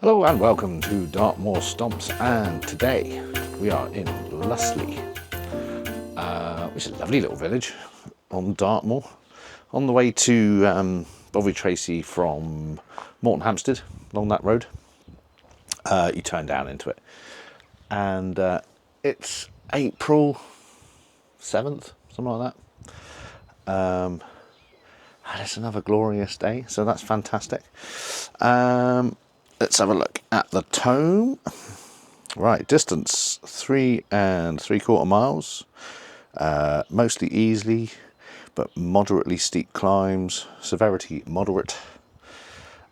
Hello and welcome to Dartmoor Stomps, and today we are in Lustleigh, which is a lovely little village on Dartmoor, on the way to Bovey Tracy from Morton Hampstead, along that road. You turn down into it, and it's April 7th, something like that. And it's another glorious day, so that's fantastic. Let's have a look at the tome. Right, distance 3 3/4 miles, mostly easily, but moderately steep climbs, severity moderate.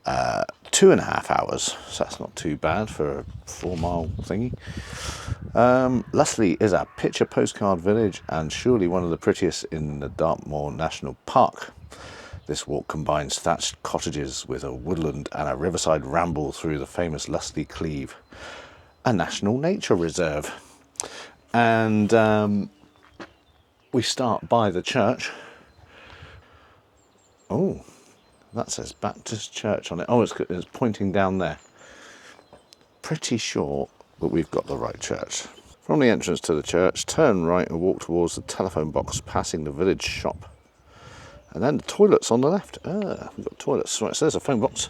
2.5 hours, so that's not too bad for a 4-mile thingy. Lustleigh is a picture postcard village and surely one of the prettiest in the Dartmoor National Park. This walk combines thatched cottages with a woodland and a riverside ramble through the famous Lustleigh Cleave, a national nature reserve. And we start by the church. Oh, that says Baptist Church on it. Oh, it's pointing down there. Pretty sure that we've got the right church. From the entrance to the church, turn right and walk towards the telephone box, passing the village shop. And then the toilets on the left. We've got toilets. Right, so there's a phone box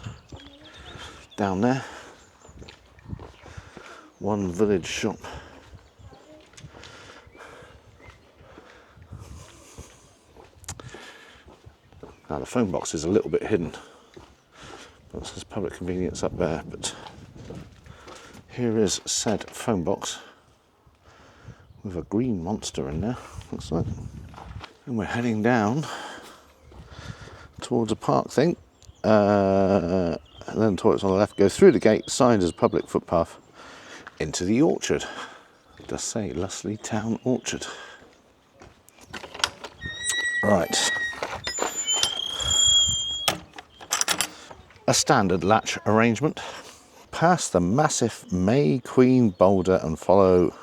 down there. One village shop. Now the phone box is a little bit hidden. It says public convenience up there, but here is said phone box with a green monster in there, looks like. And we're heading down towards a park thing. And then the toilets on the left, go through the gate, signed as public footpath, into the orchard. It does say Lustleigh Town Orchard. Right. A standard latch arrangement. Past the massive May Queen boulder and follow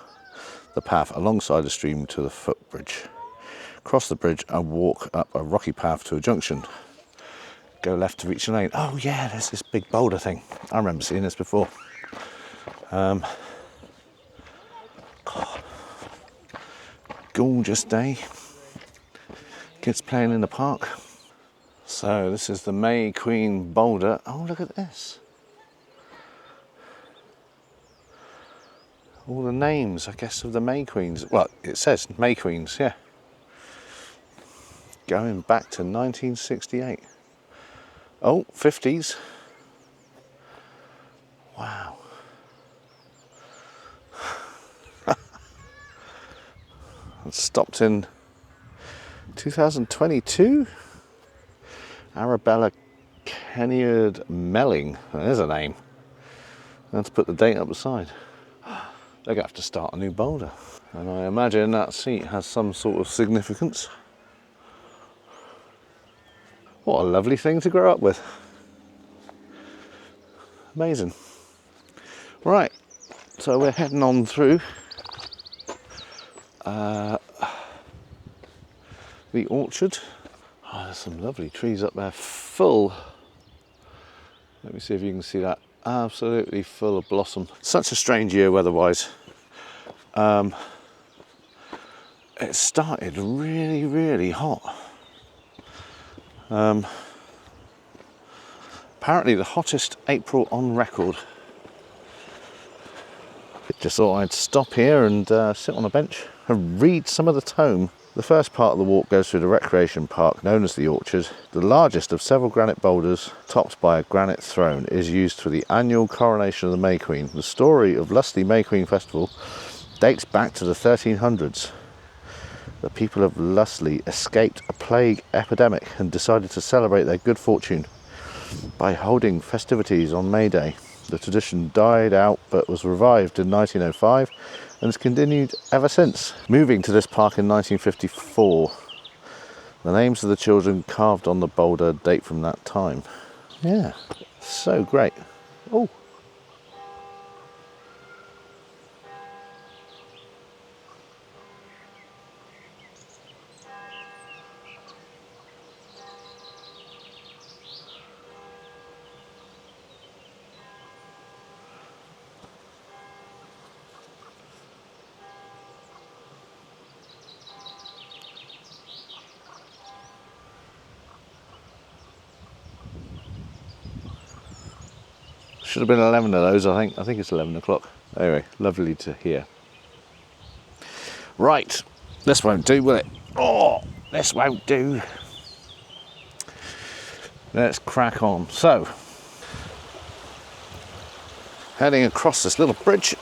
the path alongside the stream to the footbridge. Cross the bridge and walk up a rocky path to a junction. Go left to reach the lane. Oh yeah, there's this big boulder thing. I remember seeing this before. Gorgeous day. Kids playing in the park. So this is the May Queen boulder. Oh, look at this. All the names, I guess, of the May Queens. Well, it says May Queens, yeah. Going back to 1968. Oh, 50s. Wow. It stopped in 2022. Arabella Kennyard Melling. There's a name. I have to put the date up the side. They're going to have to start a new boulder. And I imagine that seat has some sort of significance. What a lovely thing to grow up with. Amazing. Right, so we're heading on through the orchard. Oh, there's some lovely trees up there, full. Let me see if you can see that. Absolutely full of blossom. Such a strange year weather-wise. It started really, really hot. Apparently the hottest April on record. Just thought I'd stop here and sit on a bench and read some of the tome. The first part of the walk goes through the recreation park known as the Orchard. The largest of several granite boulders, topped by a granite throne, is used for the annual coronation of the May Queen. The story of Lustleigh May Queen Festival dates back to the 1300s. The people of Lustleigh escaped a plague epidemic and decided to celebrate their good fortune by holding festivities on May Day. The tradition died out but was revived in 1905 and has continued ever since. Moving to this park in 1954. The names of the children carved on the boulder date from that time. Yeah, so great. Oh. Should have been 11 of those, I think. I think it's 11 o'clock. Anyway, lovely to hear. Right, this won't do, will it? Oh, this won't do. Let's crack on. So, heading across this little bridge.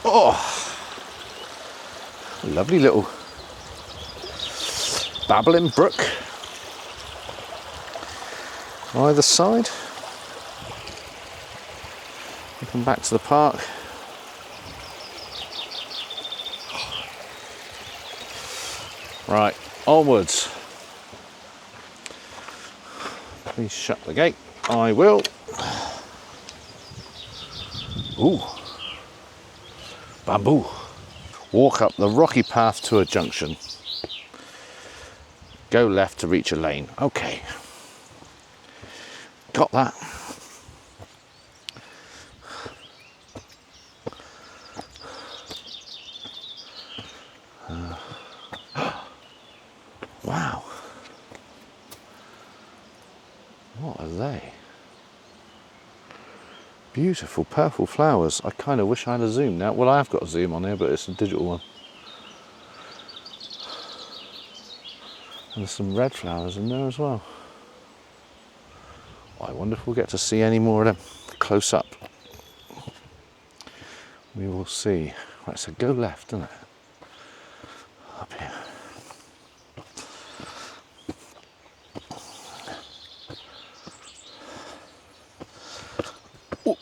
Oh, lovely little babbling brook either side. Come back to the park. Right, onwards. Please shut the gate. I will. Ooh, bamboo. Walk up the rocky path to a junction. Go left to reach a lane. Okay. Got that. Wow. What are they? Beautiful purple flowers. I kind of wish I had a zoom now. Well, I have got a zoom on here, but it's a digital one. And there's some red flowers in there as well. I wonder if we'll get to see any more of them close up. We will see. Right, so go left, isn't it? Up here. Ooh.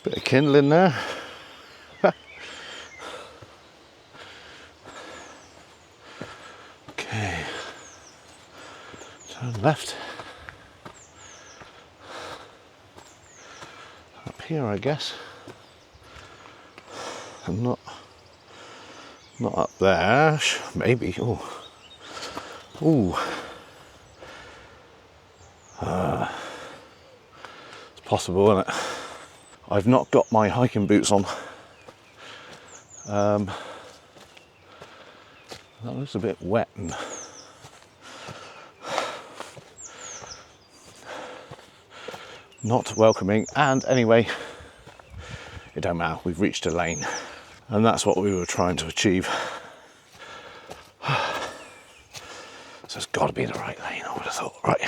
Bit of kindling there. Okay. Turn left. Up here, I guess. I'm not up there. Maybe. Oh. Ooh. It's possible, isn't it? I've not got my hiking boots on. That looks a bit wet and not welcoming. And anyway, it don't matter. We've reached a lane, and that's what we were trying to achieve. So it's got to be the right lane, I would have thought. Right.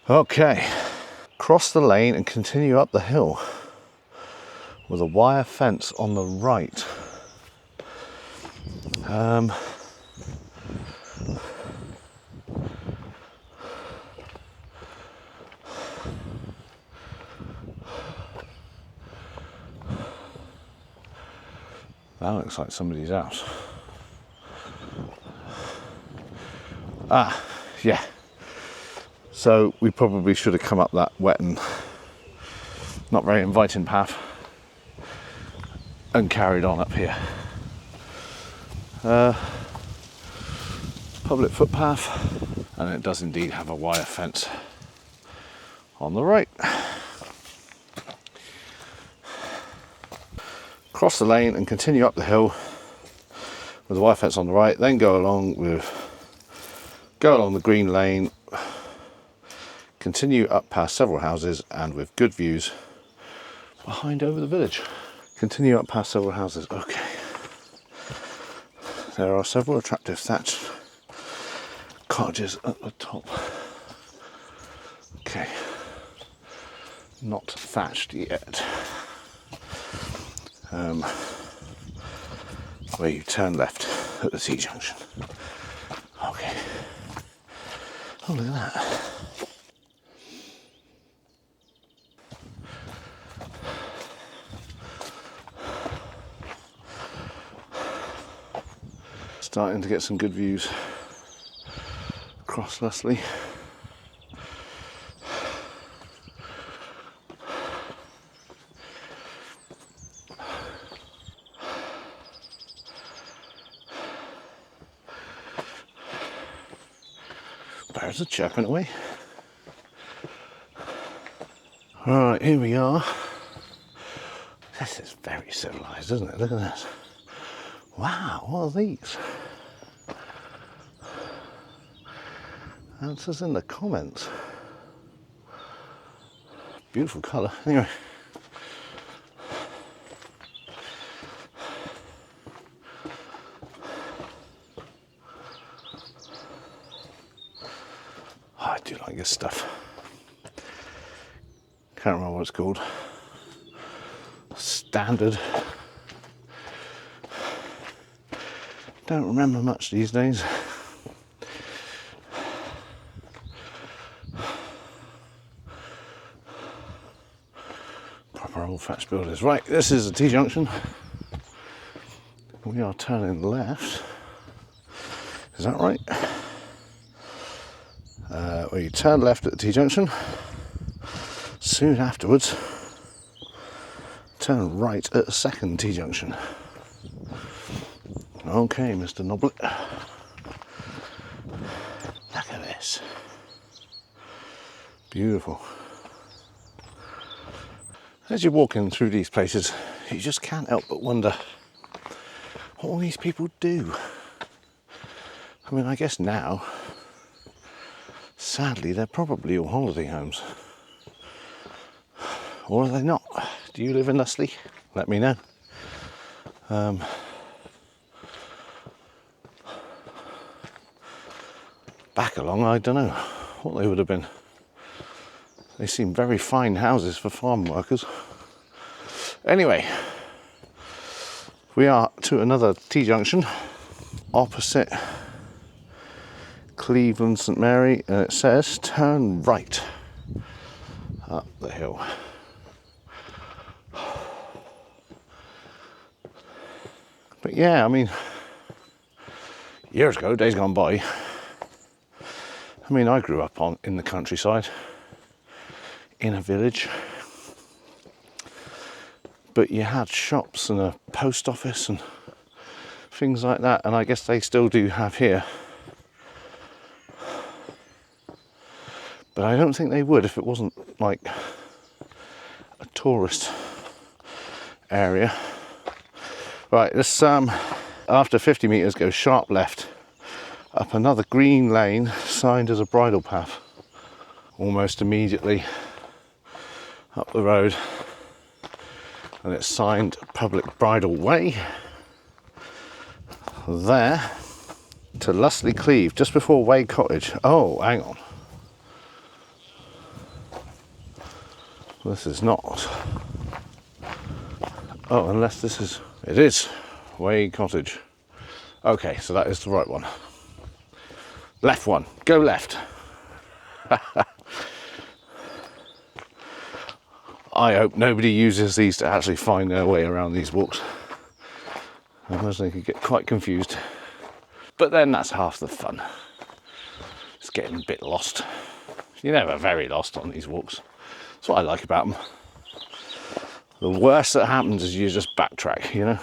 Okay. Cross the lane and continue up the hill with a wire fence on the right. That looks like somebody's house. Ah, yeah. So we probably should have come up that wet and not very inviting path and carried on up here. Public footpath, and it does indeed have a wire fence on the right. Cross the lane and continue up the hill with a wire fence on the right, then go along the green lane, continue up past several houses and with good views behind over the village. Continue up past several houses. Okay. There are several attractive thatched cottages at the top. Okay. Not thatched yet. Where you turn left at the T-junction. Okay. Oh, look at that. Starting to get some good views across Lustleigh. Birds are chirping away. Alright, here we are. This is very civilised, isn't it? Look at this. Wow, what are these? Answers in the comments. Beautiful colour. Anyway. Oh, I do like this stuff. Can't remember what it's called. Standard. Don't remember much these days. Proper old thatched buildings. Right, this is the T-junction. We are turning left. Is that right? We turn left at the T-junction. Soon afterwards, turn right at the second T-junction. Okay, Mr. Noblet. Look at this. Beautiful. As you're walking through these places, you just can't help but wonder what all these people do. I mean, I guess now, sadly, they're probably all holiday homes. Or are they not? Do you live in Lustleigh? Let me know. Back along, I don't know what they would have been. They seem very fine houses for farm workers. Anyway, we are to another T-junction opposite Cleveland St Mary, and it says turn right up the hill. But yeah, I mean, years ago, days gone by, I mean, I grew up in the countryside, in a village, but you had shops and a post office and things like that, and I guess they still do have here. But I don't think they would if it wasn't like a tourist area. Right, this after 50 metres goes sharp left up another green lane signed as a bridle path. Almost immediately up the road, and it's signed public bridle way. There to Lustleigh Cleve, just before Way Cottage. Oh, hang on. This is not. Oh, unless this is. It is Way Cottage. Okay, so that is the right one. Left one. Go left. I hope nobody uses these to actually find their way around these walks. Otherwise they could get quite confused. But then that's half the fun. It's getting a bit lost. You're never very lost on these walks. That's what I like about them. The worst that happens is you just backtrack, you know.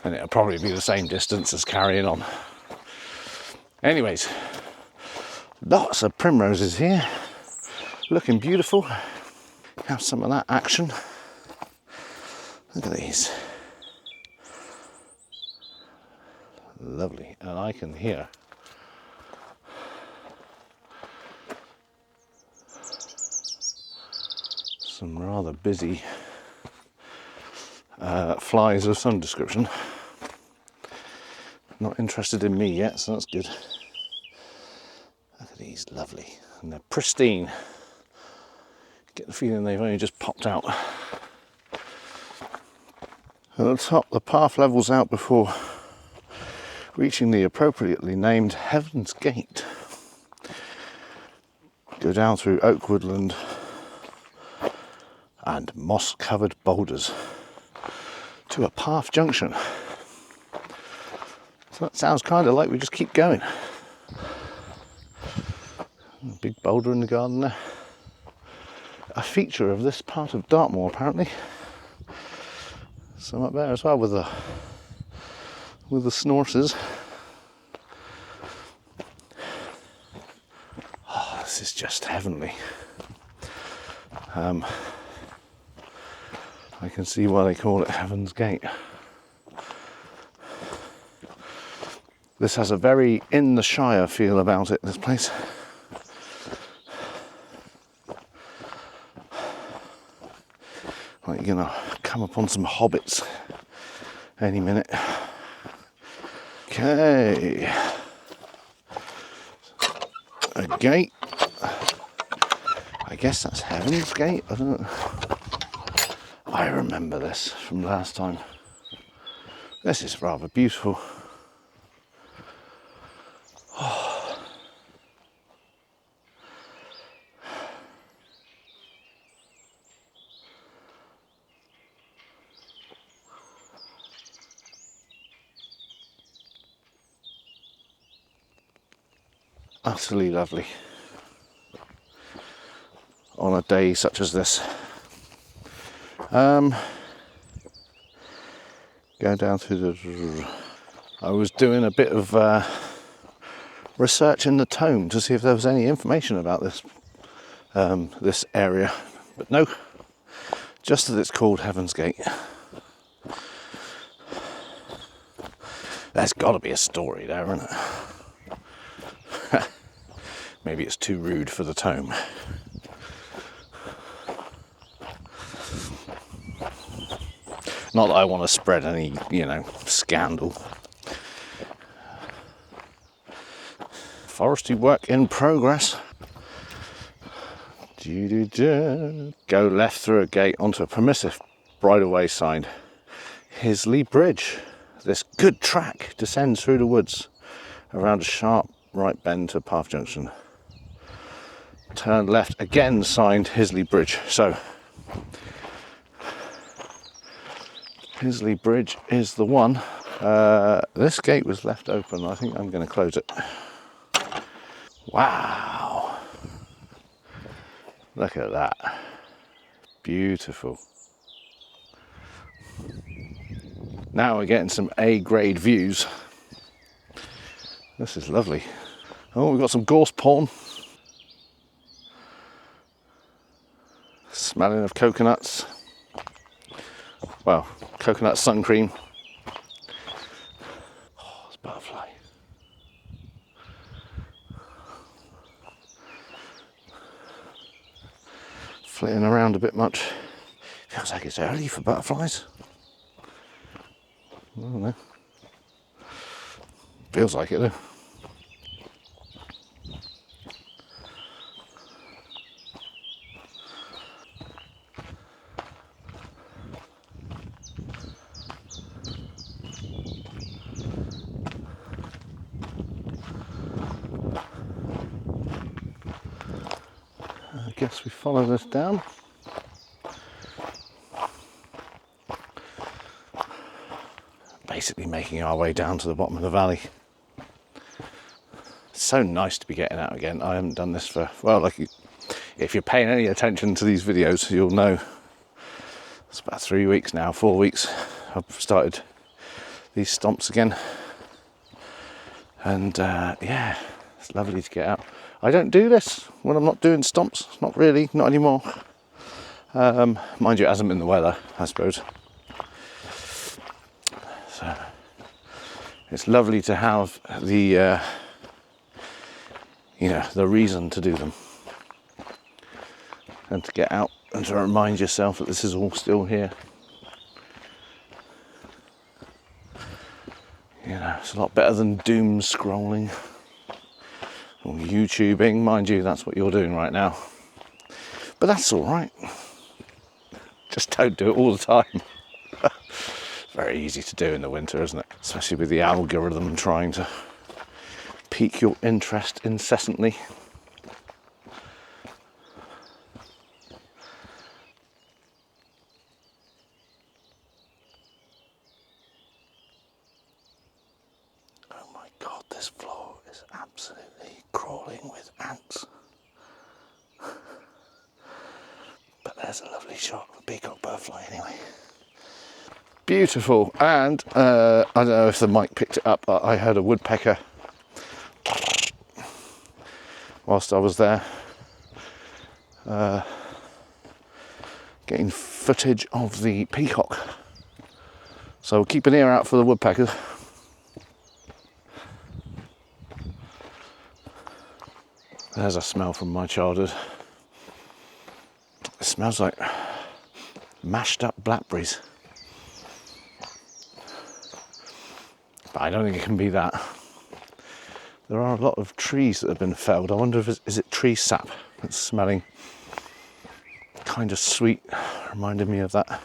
And it'll probably be the same distance as carrying on. Anyways, lots of primroses here. Looking beautiful. Have some of that action. Look at these. Lovely. And I can hear some rather busy flies of some description. Not interested in me yet, so that's good. Look at these, lovely. And they're pristine. Get the feeling they've only just popped out. At the top, the path levels out before reaching the appropriately named Heaven's Gate. Go down through oak woodland and moss-covered boulders to a path junction. So that sounds kind of like we just keep going. A big boulder in the garden there. A feature of this part of Dartmoor, apparently. Some up there as well with the snorses. Oh, this is just heavenly. I can see why they call it Heaven's Gate. This has a very in the Shire feel about it, this place. Like you're gonna come upon some hobbits any minute. Okay. A gate. I guess that's Heaven's Gate. I don't know. I remember this from last time. This is rather beautiful. Oh. Utterly lovely. On a day such as this. Go down to the... I was doing a bit of research in the tome to see if there was any information about this this area, but no, just that it's called Heaven's Gate. There's got to be a story there, isn't it? Maybe it's too rude for the tome. Not that I want to spread any, scandal. Forestry work in progress. Go left through a gate onto a permissive right-of-way sign. Hisley Bridge. This good track descends through the woods around a sharp right bend to Path Junction. Turn left, again signed Hisley Bridge. So Hisley Bridge is the one. This gate was left open. I think I'm going to close it. Wow. Look at that. Beautiful. Now we're getting some A-grade views. This is lovely. Oh, we've got some gorse pollen. Smelling of coconuts. Well, coconut sun cream. Oh, it's a butterfly. Flitting around a bit much. Feels like it's early for butterflies. I don't know. Feels like it though. I guess we follow this down. Basically making our way down to the bottom of the valley. It's so nice to be getting out again. I haven't done this for, well, if you're paying any attention to these videos, you'll know it's about 3 weeks now, 4 weeks. I've started these stomps again. And yeah, it's lovely to get out. I don't do this when I'm not doing stomps, not really, not anymore. Mind you, it hasn't been the weather, I suppose. So it's lovely to have the, the reason to do them. And to get out and to remind yourself that this is all still here. It's a lot better than doom scrolling or YouTubing. Mind you, that's what you're doing right now. But that's all right. Just don't do it all the time. Very easy to do in the winter, isn't it? Especially with the algorithm trying to pique your interest incessantly. Oh my God, this floor is absolutely crawling with ants. But there's a lovely shot of a peacock butterfly anyway. Beautiful, and I don't know if the mic picked it up, but I heard a woodpecker whilst I was there, getting footage of the peacock. So keep an ear out for the woodpeckers. There's a smell from my childhood. It smells like mashed up blackberries. But I don't think it can be that. There are a lot of trees that have been felled. I wonder if is it tree sap that's smelling kind of sweet, reminded me of that.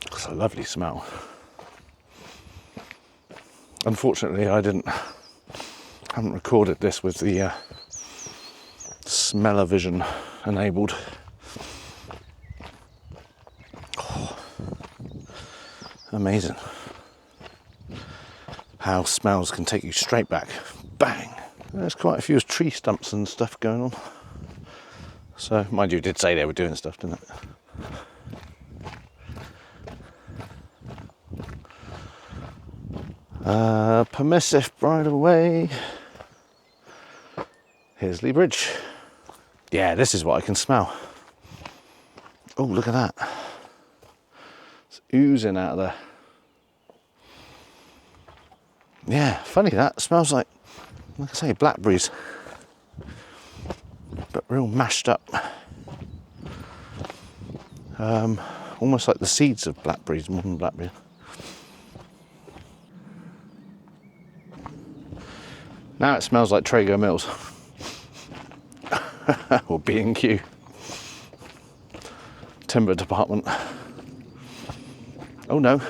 It's a lovely smell. Unfortunately, I haven't recorded this with the smell-o-vision enabled. Oh, amazing how smells can take you straight back. Bang! There's quite a few tree stumps and stuff going on. So, mind you, it did say they were doing stuff, didn't it? Permissive right away. Here's Lee Bridge. Yeah, this is what I can smell. Oh, look at that. It's oozing out of there. Yeah, funny that. Smells like I say, blackberries. But real mashed up. Almost like the seeds of blackberries more than blackberries. Now it smells like Traeger Mills. Or B&Q. Timber department. Oh no.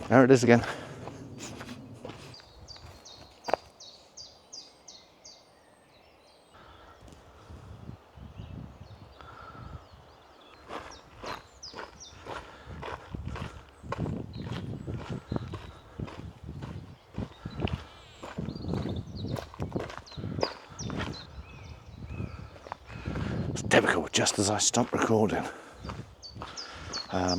There it is again. Typical, just as I stopped recording. A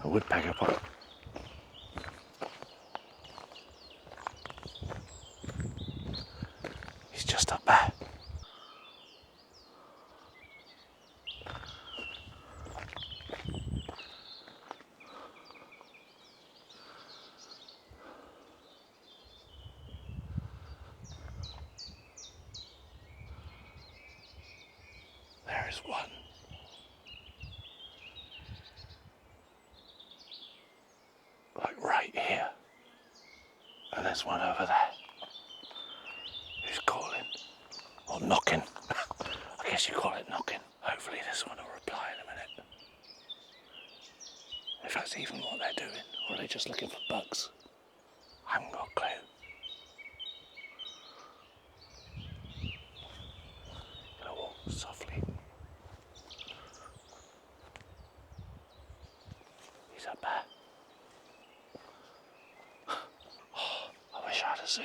woodpecker pop. He's just up there. There is one. Like right here. And there's one over there. Who's calling? Or knocking. I guess you call it knocking. Hopefully this one will reply in a minute. If that's even what they're doing. Or are they just looking for bugs? I haven't got a clue. Gonna walk softly. He's up there. Oh, I wish I had a zoom.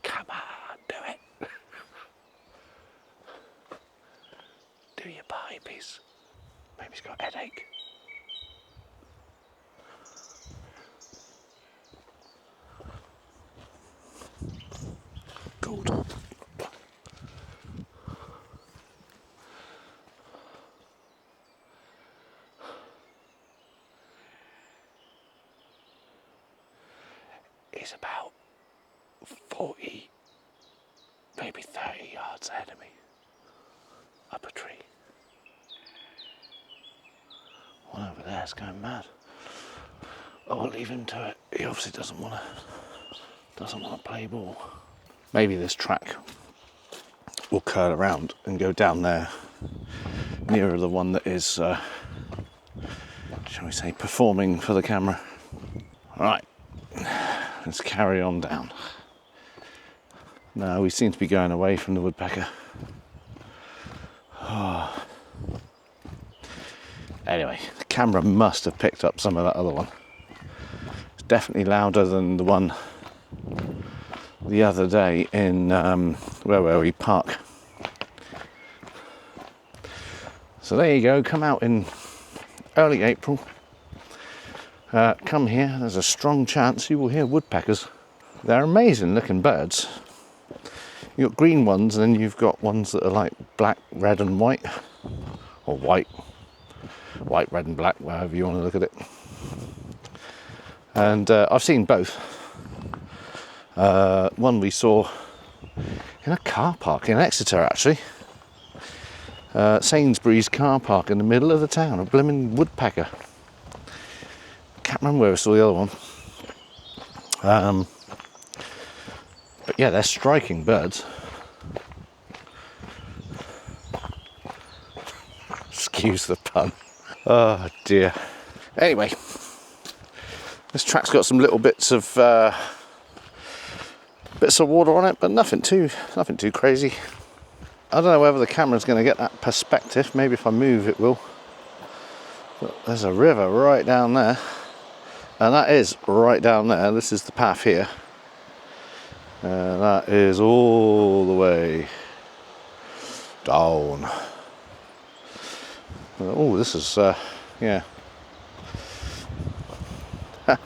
Come on, do it. Do your pie piece. Maybe he's got a headache. Good. He's about 40, maybe 30 yards ahead of me. Up a tree. One over there's going mad. I'll leave him to it. He obviously doesn't want to play ball. Maybe this track will curl around and go down there, nearer the one that is, shall we say, performing for the camera. Right, let's carry on down. No, we seem to be going away from the woodpecker. Oh. Anyway, the camera must have picked up some of that other one. It's definitely louder than the one the other day in, where were we, Park. So there you go, come out in early April. Come here, there's a strong chance you will hear woodpeckers. They're amazing looking birds. You've got green ones, and then you've got ones that are like black, red and white. Or white, red and black, however you want to look at it. And I've seen both. One we saw in a car park in Exeter, actually. Sainsbury's car park in the middle of the town, a blimmin' woodpecker. Can't remember where I saw the other one. But yeah, they're striking birds. Excuse the pun. Oh dear. Anyway, this track's got some little bits of water on it, but nothing too crazy. I don't know whether the camera's going to get that perspective. Maybe if I move it will. But there's a river right down there, and that is right down there. This is the path here. That is all the way down. Oh, this is yeah. The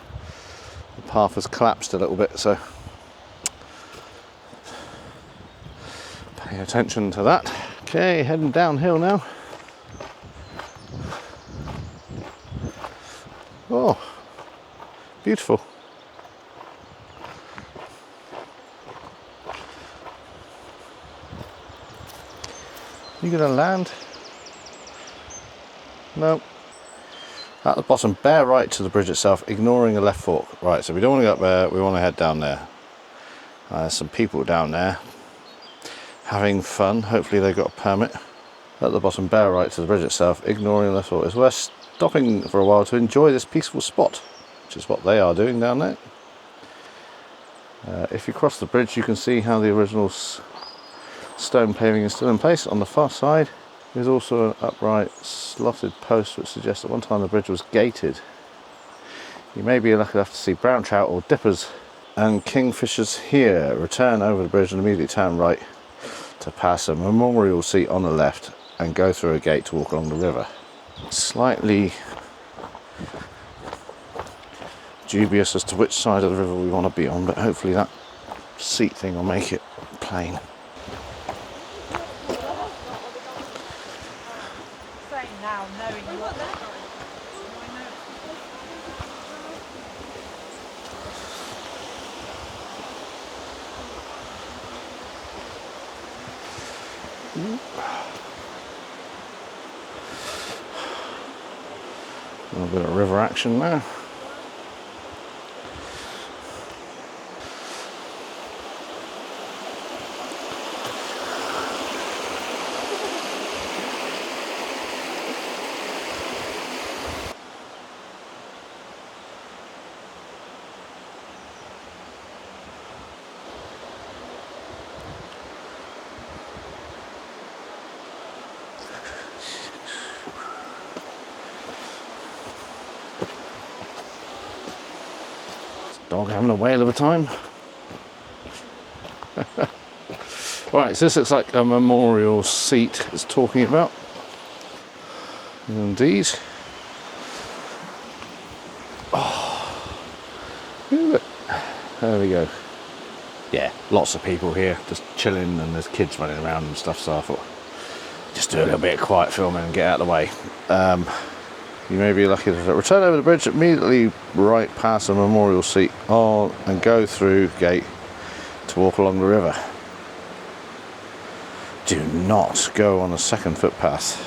path has collapsed a little bit, so pay attention to that. Okay, heading downhill now. Oh, beautiful. You gonna land? No. At the bottom, bear right to the bridge itself, ignoring a left fork. Right, so we don't want to go up there, we want to head down there. There's some people down there having fun. Hopefully they got a permit. At the bottom, bear right to the bridge itself, ignoring the left fork. It's worth stopping for a while to enjoy this peaceful spot, which is what they are doing down there. If you cross the bridge, you can see how the original stone paving is still in place. On the far side, there's also an upright slotted post which suggests at one time the bridge was gated. You may be lucky enough to see brown trout or dippers and kingfishers here. Return over the bridge and immediately turn right to pass a memorial seat on the left and go through a gate to walk along the river. Slightly dubious as to which side of the river we want to be on, but hopefully that seat thing will make it plain. A little bit of river action now. Dog having a whale of a time. Right, so this looks like a memorial seat it's talking about. Indeed. Oh, there we go. Yeah, lots of people here just chilling, and there's kids running around and stuff, so I thought just do a little bit of quiet filming and get out of the way. You may be lucky to return over the bridge, immediately right past the memorial seat on and go through gate to walk along the river. Do not go on a second footpath.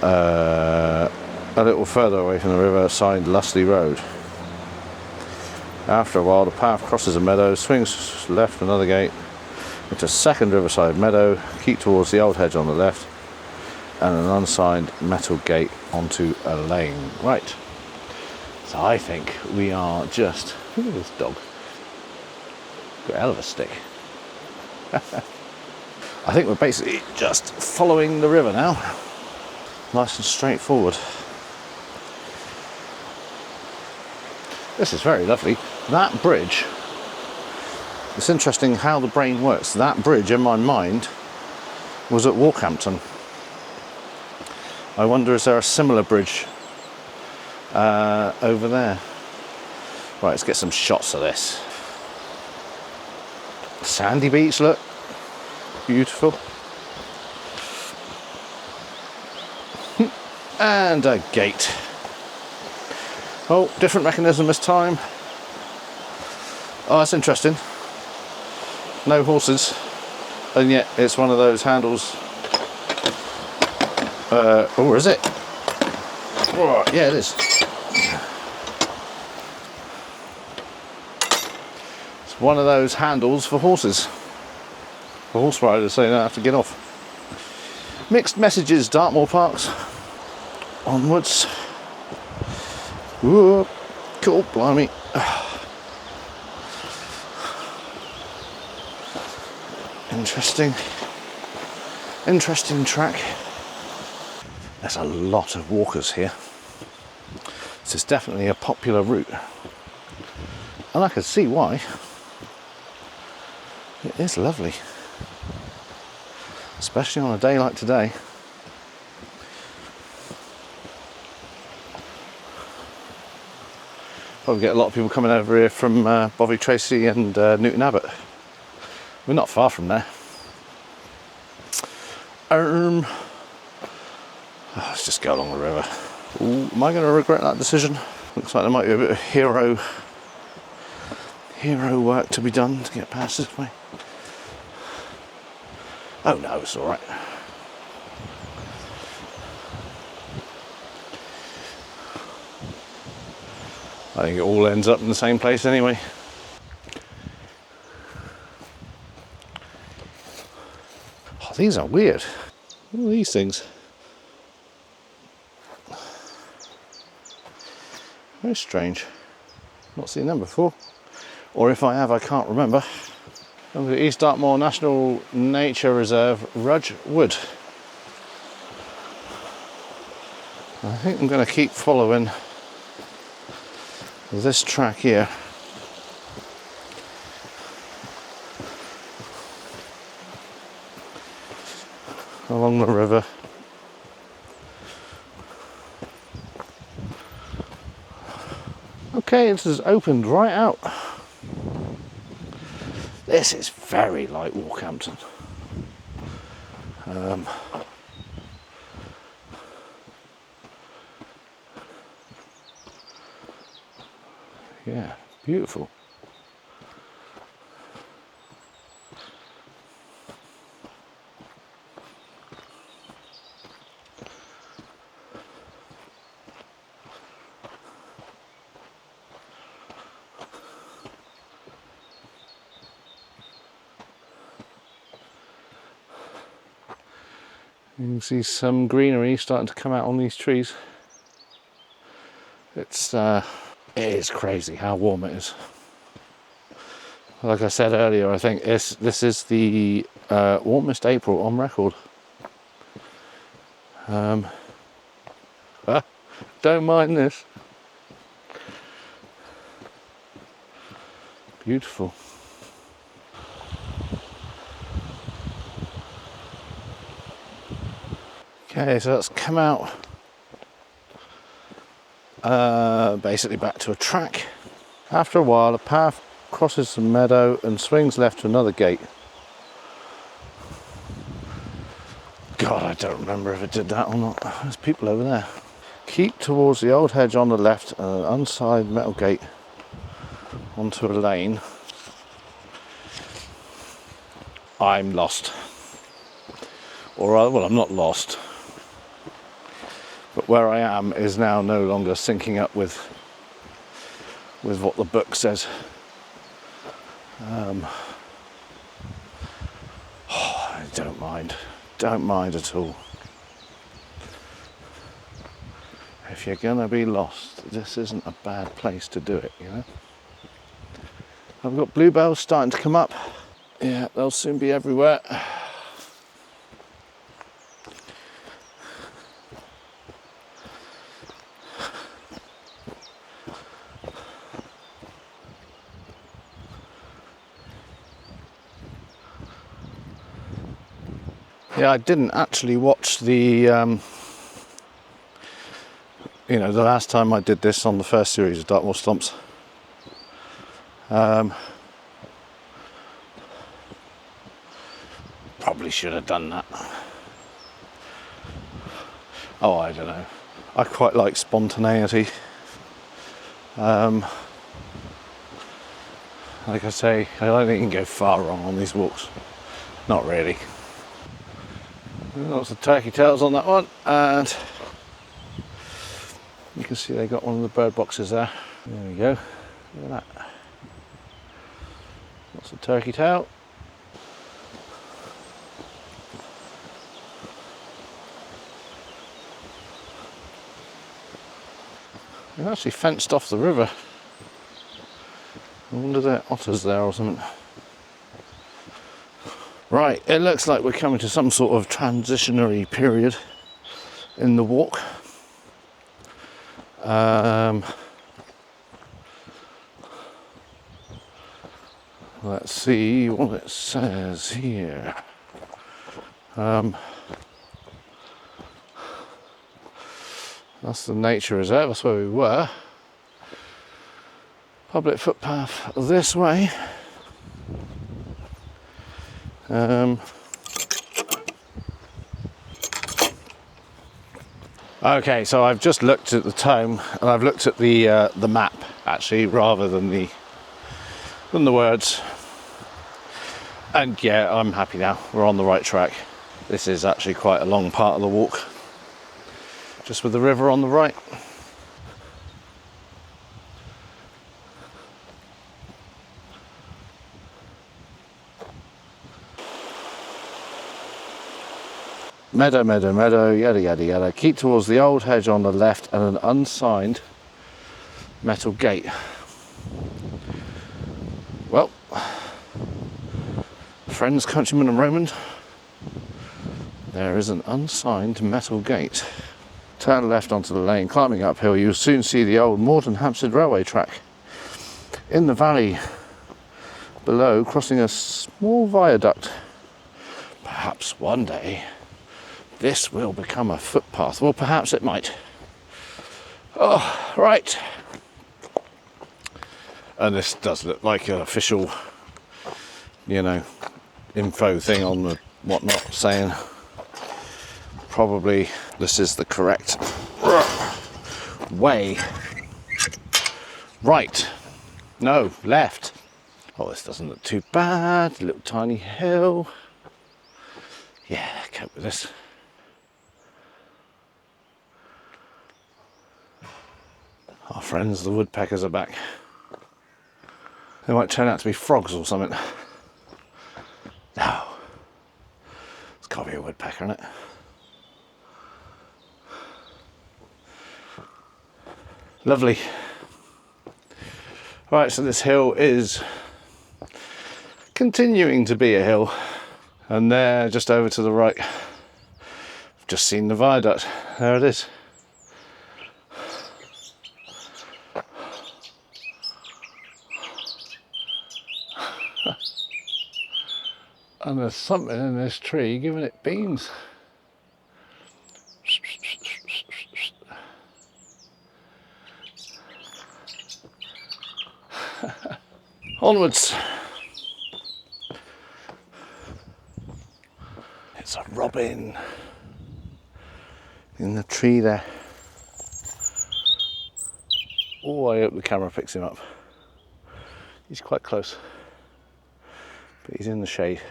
A little further away from the river, signed Lustleigh Road. After a while, the path crosses a meadow, swings left another gate into a second riverside meadow. Keep towards the old hedge on the left, and an unsigned metal gate onto a lane. Right, so I think we are just, look at this dog, got a hell of a stick. I think we're basically just following the river now, nice and straightforward. This is very lovely. That bridge, it's interesting how the brain works. That bridge in my mind was at Walkhampton. I wonder, is there a similar bridge over there? Right, let's get some shots of this. Sandy beach, look. Beautiful. And a gate. Oh, different mechanism this time. Oh, that's interesting. No horses, and yet it's one of those handles. Oh, is it? Oh, yeah, it is. It's one of those handles for horses. For horse riders, so you don't have to get off. Mixed messages, Dartmoor Parks. Onwards. Whoa, cool, blimey. Interesting track. There's a lot of walkers here. This is definitely a popular route. And I can see why. It is lovely. Especially on a day like today. Probably get a lot of people coming over here from Bovey Tracy and Newton Abbot. We're not far from there. Let's just go along the river. Ooh, am I going to regret that decision? Looks like there might be a bit of hero work to be done to get past this way. Oh no, it's all right. I think it all ends up in the same place anyway. Oh, these are weird. What are these things? Very strange. Not seen them before. Or if I have, I can't remember. Over the East Dartmoor National Nature Reserve, Rudge Wood. I think I'm going to keep following this track here. Along the river. Okay, this has opened right out. This is very like Walkhampton. Yeah, beautiful. You can see some greenery starting to come out on these trees. It is crazy how warm it is. Like I said earlier, I think this is the warmest April on record. Don't mind this. Beautiful. Okay, so let's come out basically back to a track. After a while, a path crosses some meadow and swings left to another gate. God, I don't remember if it did that or not. There's people over there. Keep towards the old hedge on the left and an unsigned metal gate onto a lane. I'm lost. Or rather, well, I'm not lost. But where I am is now no longer syncing up with what the book says. I don't mind at all. If you're gonna be lost, this isn't a bad place to do it, you know. I've got bluebells starting to come up. Yeah, they'll soon be everywhere. Yeah, I didn't actually watch the, the last time I did this on the first series of Dartmoor Stomps. Probably should have done that. Oh, I don't know. I quite like spontaneity. Like I say, I don't think you can go far wrong on these walks. Not really. Lots of turkey tails on that one, and you can see they got one of the bird boxes there. There we go. Look at that. Lots of turkey tail. They've actually fenced off the river. I wonder if there are otters there or something. Right, it looks like we're coming to some sort of transitionary period in the walk. Let's see what it says here. That's the nature reserve, that's where we were. Public footpath this way. Okay, so I've just looked at the tome, and I've looked at the map actually, rather than the words. And yeah, I'm happy now. We're on the right track. This is actually quite a long part of the walk, just with the river on the right. Meadow, meadow, meadow, yada, yada, yada. Keep towards the old hedge on the left and an unsigned metal gate. Well, friends, countrymen and Romans, there is an unsigned metal gate. Turn left onto the lane, climbing uphill, you'll soon see the old Morden Hampstead railway track. In the valley below, crossing a small viaduct. Perhaps one day this will become a footpath. Well, perhaps it might. Oh, right. And this does look like an official, info thing on the whatnot, saying probably this is the correct way. Right. No, left. Oh, this doesn't look too bad. A little tiny hill. Yeah, cope with this. Our friends, the woodpeckers, are back. They might turn out to be frogs or something. No. It's got to be a woodpecker, isn't it? Lovely. Right, so this hill is continuing to be a hill. And there, just over to the right, I've just seen the viaduct. There it is. And there's something in this tree giving it beans. Onwards. It's a robin in the tree there. Oh, I hope the camera picks him up. He's quite close, but he's in the shade.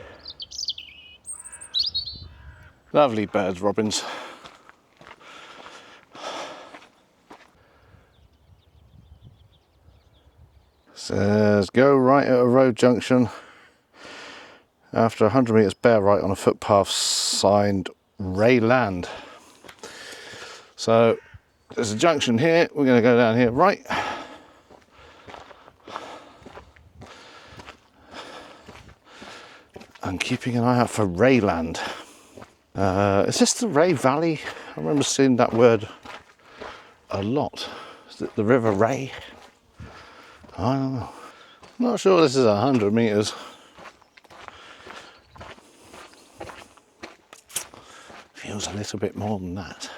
Lovely birds, robins. Says go right at a road junction. After 100 metres, bear right on a footpath signed Rayland. So there's a junction here. We're going to go down here, right. And keeping an eye out for Rayland. Is this the Ray Valley? I remember seeing that word a lot. Is it the River Ray? I don't know. I'm not sure this is 100 metres. Feels a little bit more than that.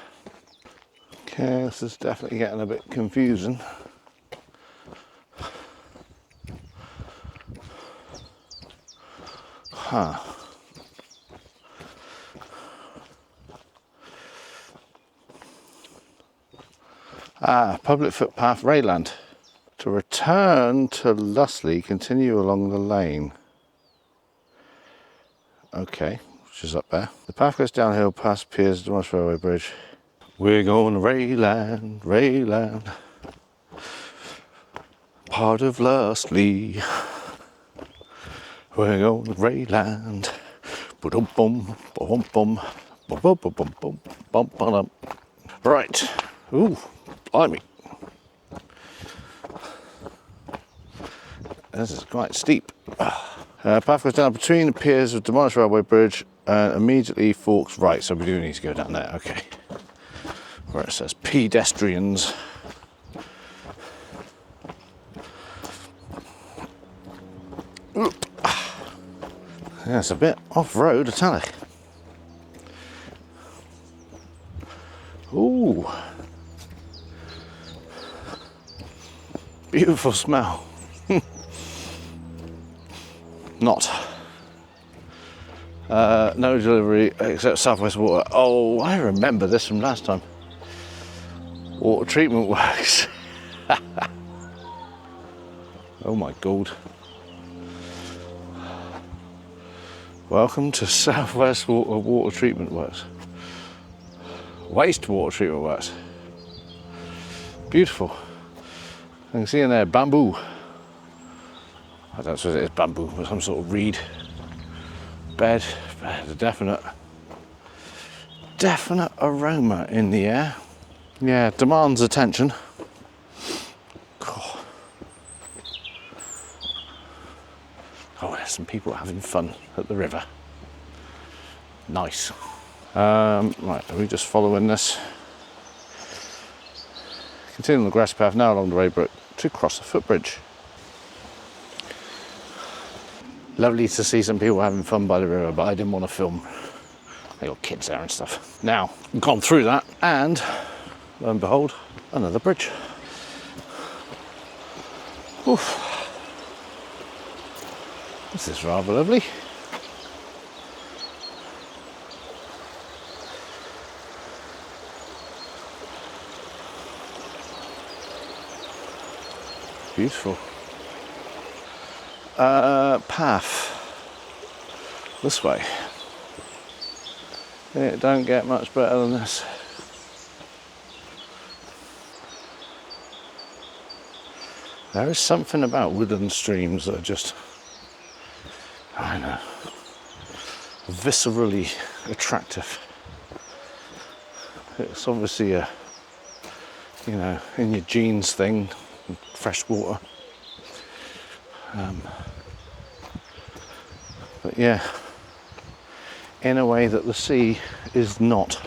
Okay, this is definitely getting a bit confusing. Huh. Ah, public footpath, Rayland. To return to Lustleigh, continue along the lane. Okay, which is up there. The path goes downhill past Piers Dartmoor Railway Bridge. We're going to Rayland, Rayland, part of Lustleigh. We're going to Rayland. Ba-dum bum, ba-bum bum, ba-bum bum bum bum, bum bum. Right. Ooh, blimey. This is quite steep. Path goes down between the piers of Dartmoor Railway Bridge and immediately forks right. So we do need to go down there. Okay. Where it says pedestrians. Oop. Yeah, it's a bit off-road, I tell you. Ooh. Beautiful smell. Not. No delivery except Southwest Water. Oh, I remember this from last time. Water treatment works. Oh my god. Welcome to Southwest Water Treatment Works. Wastewater treatment works. Beautiful. I can see in there bamboo. I don't suppose it is bamboo, but some sort of reed bed. There's a definite aroma in the air. Yeah, demands attention. Oh, there's some people having fun at the river. Nice. Right, are we just following this? Continuing the grass path now along the Raybrook to cross the footbridge. Lovely to see some people having fun by the river, but I didn't want to film. They got kids there and stuff. Now, we've gone through that, and lo and behold, another bridge. Oof. This is rather lovely. Beautiful. Path this way. It don't get much better than this. There is something about woodland streams that are just, I don't know, viscerally attractive. It's obviously a, you know, in your genes thing, fresh water. But yeah, in a way that the sea is not.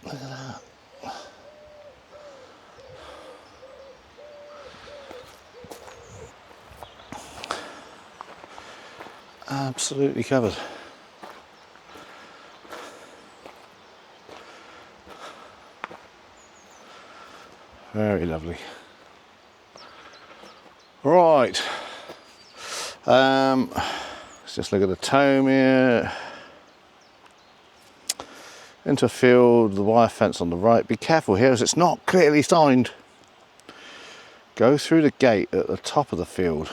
Look at that. Absolutely covered. Very lovely. Right. Let's just look at the tome here. Into a field, the wire fence on the right. Be careful here as it's not clearly signed. Go through the gate at the top of the field.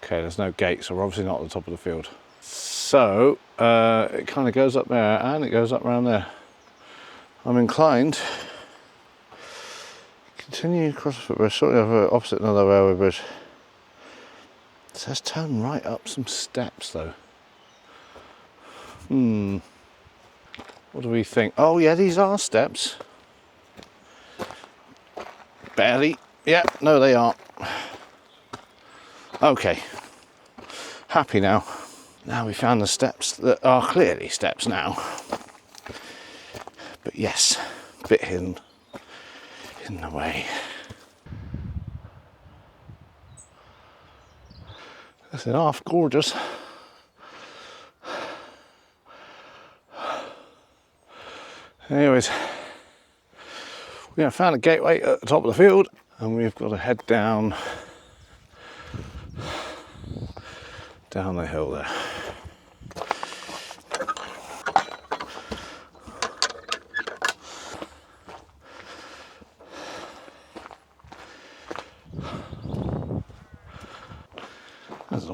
Okay, there's no gate, so we're obviously not at the top of the field. So, it kind of goes up there and it goes up around there. I'm inclined. Continue across the footbridge, shortly over opposite another railway bridge. It says turn right up some steps though. What do we think? Oh yeah, these are steps. Barely. Yeah, no they aren't. Okay. Happy now. Now we found the steps that are clearly steps now. But yes, a bit hidden in the way. That's half gorgeous. Anyways, we have found a gateway at the top of the field and we've got to head down the hill there.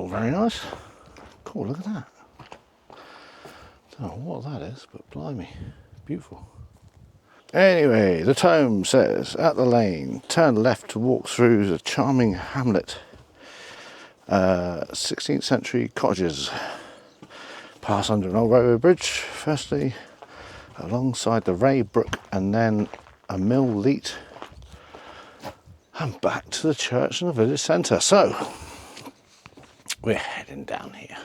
all very nice. Cool, look at that. Don't know what that is, but blimey, beautiful. Anyway, the tome says, at the lane, turn left to walk through the charming hamlet. 16th century cottages. Pass under an old railway bridge, firstly alongside the Ray Brook and then a mill leat, and back to the church and the village centre. So, we're heading down here.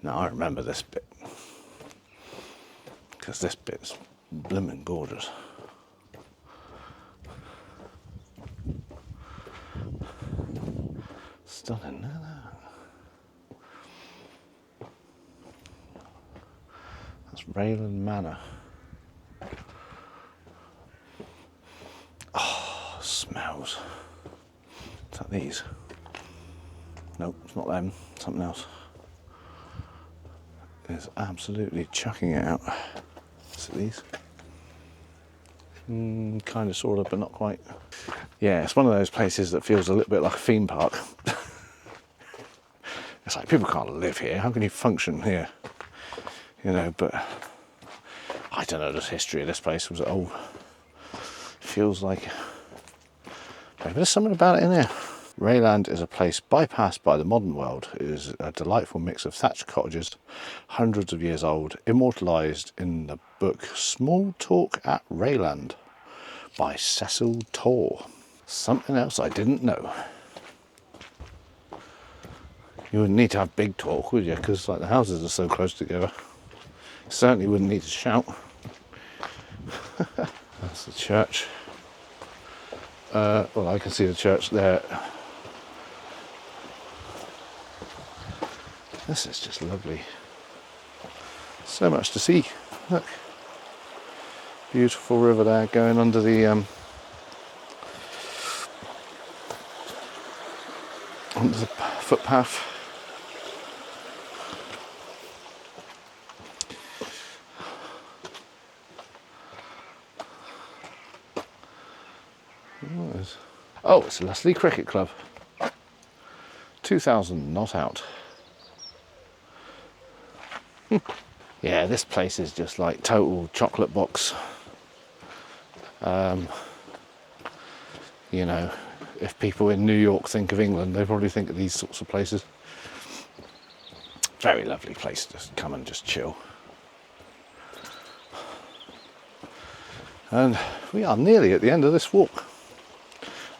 Now I remember this bit, because this bit's blooming gorgeous. Stunning, look at that. That's Rayland Manor. Oh, smells. Is that these? Nope, it's not them, something else. It's absolutely chucking it out. Is it these? Kind of, sort of, but not quite. Yeah, it's one of those places that feels a little bit like a theme park. It's like, people can't live here, how can you function here? You know, but I don't know the history of this place. Was it old? Feels like maybe there's something about it in here. Rayland is a place bypassed by the modern world. It is a delightful mix of thatched cottages, hundreds of years old, immortalised in the book Small Talk at Rayland by Cecil Tor. Something else I didn't know. You wouldn't need to have big talk, would you? Because like the houses are so close together. Certainly wouldn't need to shout. That's the church. Well, I can see the church there. This is just lovely. So much to see. Look. Beautiful river there going under the footpath. Oh, it's Lustleigh Cricket Club. 2000 not out. Yeah, this place is just like total chocolate box. You know, if people in New York think of England, they probably think of these sorts of places. Very lovely place to come and just chill. And we are nearly at the end of this walk.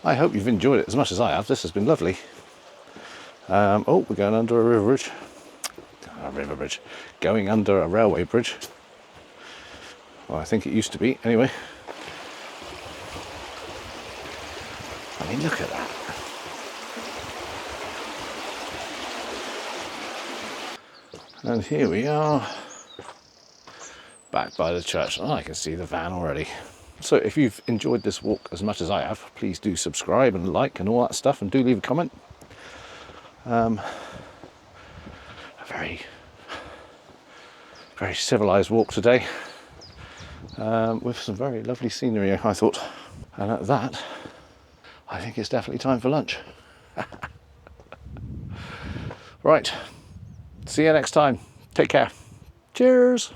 I hope you've enjoyed it as much as I have. This has been lovely. Oh, we're going under a river bridge. Going under a railway bridge. Well, I think it used to be, anyway. I mean, look at that. And here we are, back by the church. Oh, I can see the van already. So if you've enjoyed this walk as much as I have, please do subscribe and like and all that stuff, and do leave a comment. A very civilised walk today, with some very lovely scenery, I thought. And at that, I think it's definitely time for lunch. Right, see you next time. Take care. Cheers.